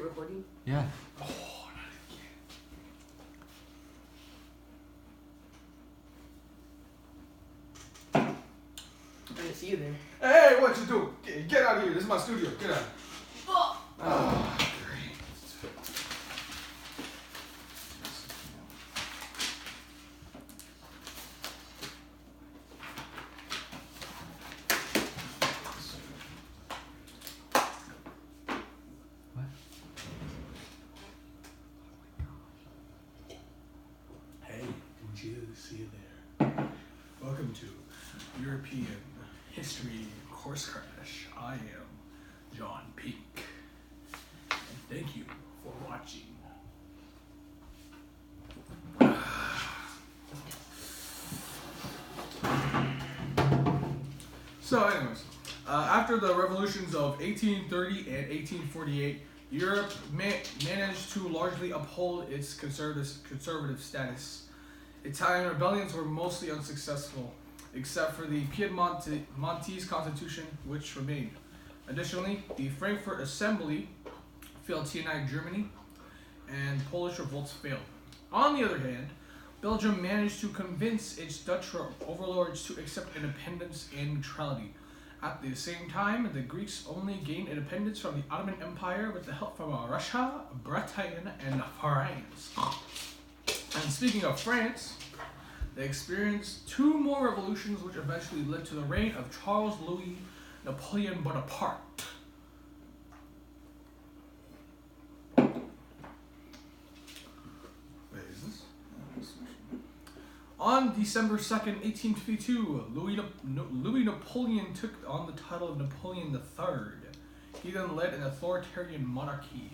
recording? Yeah. Oh, not again. I didn't see you there. Hey, what you do? Get out of here. This is my studio. Get out. Oh. Oh, great. Hey, didn't you see you there? Welcome to European History Course Crash. I am John Pink. And thank you for watching. So anyways, after the revolutions of 1830 and 1848, Europe managed to largely uphold its conservative status. Italian rebellions were mostly unsuccessful, except for the Piedmontese Constitution, which remained. Additionally, the Frankfurt Assembly failed to unite Germany, and Polish revolts failed. On the other hand, Belgium managed to convince its Dutch overlords to accept independence and neutrality. At the same time, the Greeks only gained independence from the Ottoman Empire with the help from Russia, Britain, and France. And speaking of France, they experienced two more revolutions which eventually led to the reign of Charles Louis Napoleon Bonaparte. On December 2nd, 1852, Louis Napoleon took on the title of Napoleon III. He then led an authoritarian monarchy.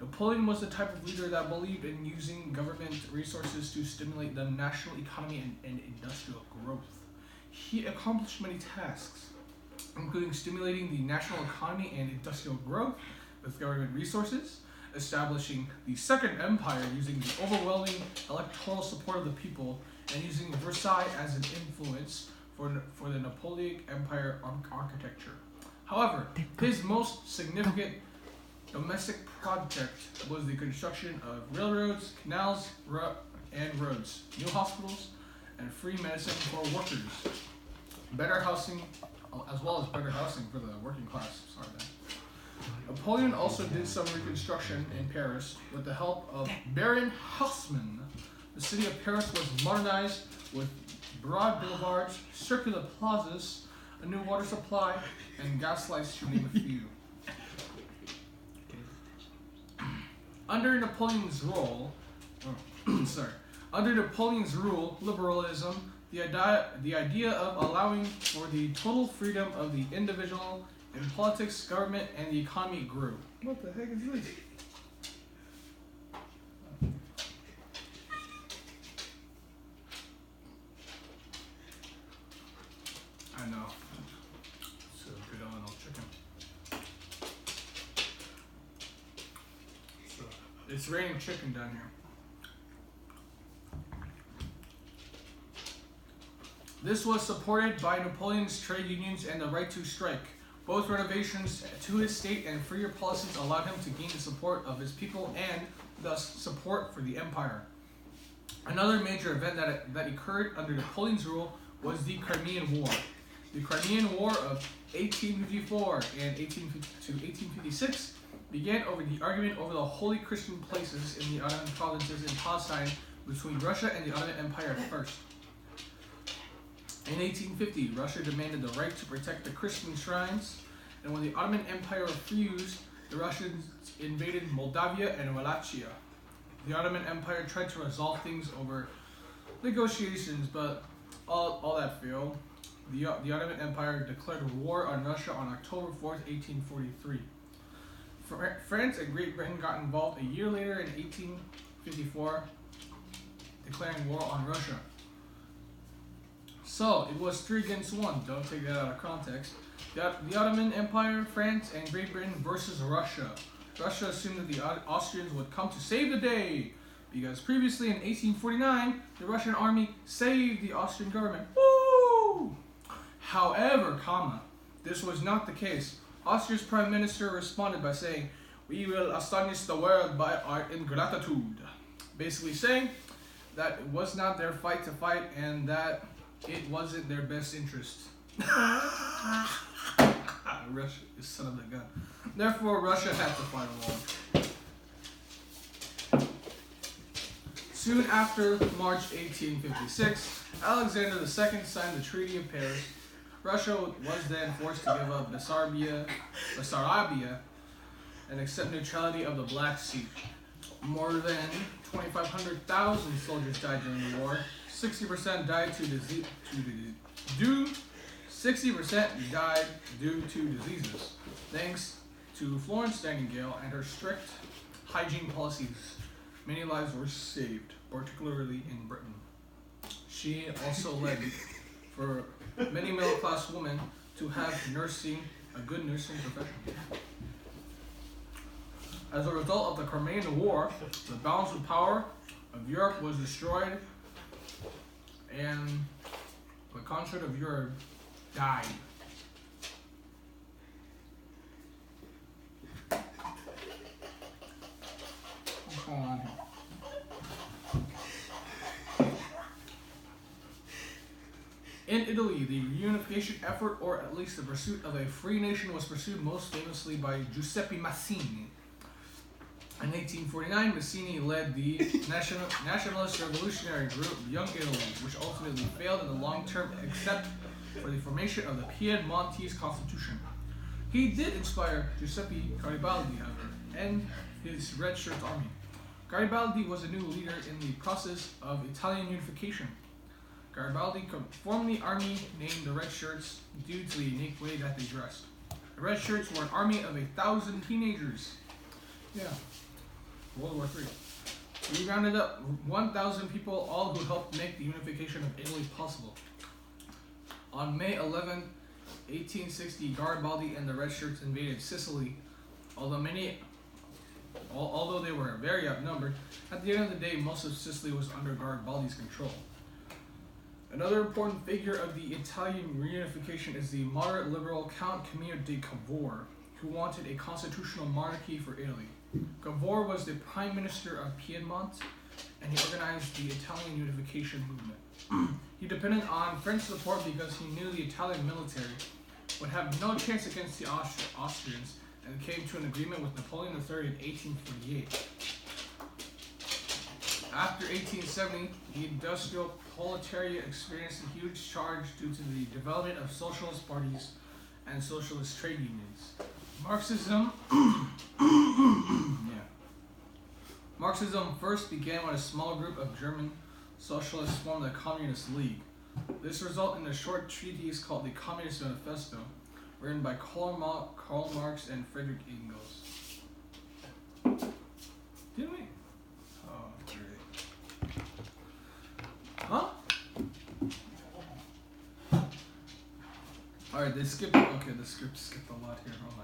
Napoleon was the type of leader that believed in using government resources to stimulate the national economy and industrial growth. He accomplished many tasks, including stimulating the national economy and industrial growth with government resources, establishing the Second Empire using the overwhelming electoral support of the people, and using Versailles as an influence for the Napoleonic Empire architecture. However, his most significant domestic project was the construction of railroads, canals, and roads, new hospitals, and free medicine for workers, better housing, as well as better housing for the working class. Napoleon also did some reconstruction in Paris with the help of Baron Haussmann. The city of Paris was modernized with broad boulevards, circular plazas, a new water supply, and gas lights, to name a few. Under Napoleon's rule, liberalism, the idea of allowing for the total freedom of the individual in politics, government, and the economy grew. What the heck is this? I know. So good on old chicken. So it's raining chicken down here. This was supported by Napoleon's trade unions and the right to strike. Both renovations to his state and freer policies allowed him to gain the support of his people and, thus, support for the empire. Another major event that occurred under Napoleon's rule was the Crimean War. The Crimean War of 1854 and 1856 began over the argument over the holy Christian places in the Ottoman provinces in Palestine between Russia and the Ottoman Empire at first. In 1850, Russia demanded the right to protect the Christian shrines, and when the Ottoman Empire refused, the Russians invaded Moldavia and Wallachia. The Ottoman Empire tried to resolve things over negotiations, but all that failed. The Ottoman Empire declared war on Russia on October 4th, 1843. France and Great Britain got involved a year later in 1854, declaring war on Russia. So, it was 3 against 1. Don't take that out of context. The Ottoman Empire, France, and Great Britain versus Russia. Russia assumed that the Austrians would come to save the day, because previously in 1849, the Russian army saved the Austrian government. Woo! However, this was not the case. Austria's prime minister responded by saying, We will astonish the world by our ingratitude. Basically saying that it was not their fight to fight and that it wasn't their best interest. Russia is son of a gun. Therefore, Russia had to fight along. Soon after March 1856, Alexander II signed the Treaty of Paris. Russia was then forced to give up Bessarabia, and accept neutrality of the Black Sea. More than 2,500,000 soldiers died during the war. 60% died due to diseases. Thanks to Florence Nightingale and her strict hygiene policies, many lives were saved, particularly in Britain. She also led for many middle-class women to have a good nursing profession. As a result of the Crimean War, the balance of power of Europe was destroyed, and the Consulate of Europe died. What's going on here? In Italy, the reunification effort, or at least the pursuit of a free nation, was pursued most famously by Giuseppe Mazzini. In 1849, Mazzini led the nationalist revolutionary group Young Italy, which ultimately failed in the long term except for the formation of the Piedmontese Constitution. He did inspire Giuseppe Garibaldi, however, and his Red Shirt army. Garibaldi was a new leader in the process of Italian unification. Garibaldi formed the army named the Red Shirts due to the unique way that they dressed. The Red Shirts were an army of 1,000 teenagers. Yeah, World War III. We rounded up 1,000 people, all who helped make the unification of Italy possible. On May 11, 1860, Garibaldi and the Red Shirts invaded Sicily. Although they were very outnumbered, at the end of the day, most of Sicily was under Garibaldi's control. Another important figure of the Italian reunification is the moderate liberal Count Camillo de Cavour, who wanted a constitutional monarchy for Italy. Cavour was the prime minister of Piedmont, and he organized the Italian unification movement. He depended on French support because he knew the Italian military would have no chance against the Austrians, and came to an agreement with Napoleon III in 1848. After 1870, the industrial proletariat experienced a huge charge due to the development of socialist parties and socialist trade unions. Marxism first began when a small group of German socialists formed the Communist League. This resulted in a short treatise called the Communist Manifesto, written by Karl Marx and Friedrich Engels. Didn't we? Oh, great. Huh? Alright, the script skipped a lot here. Oh my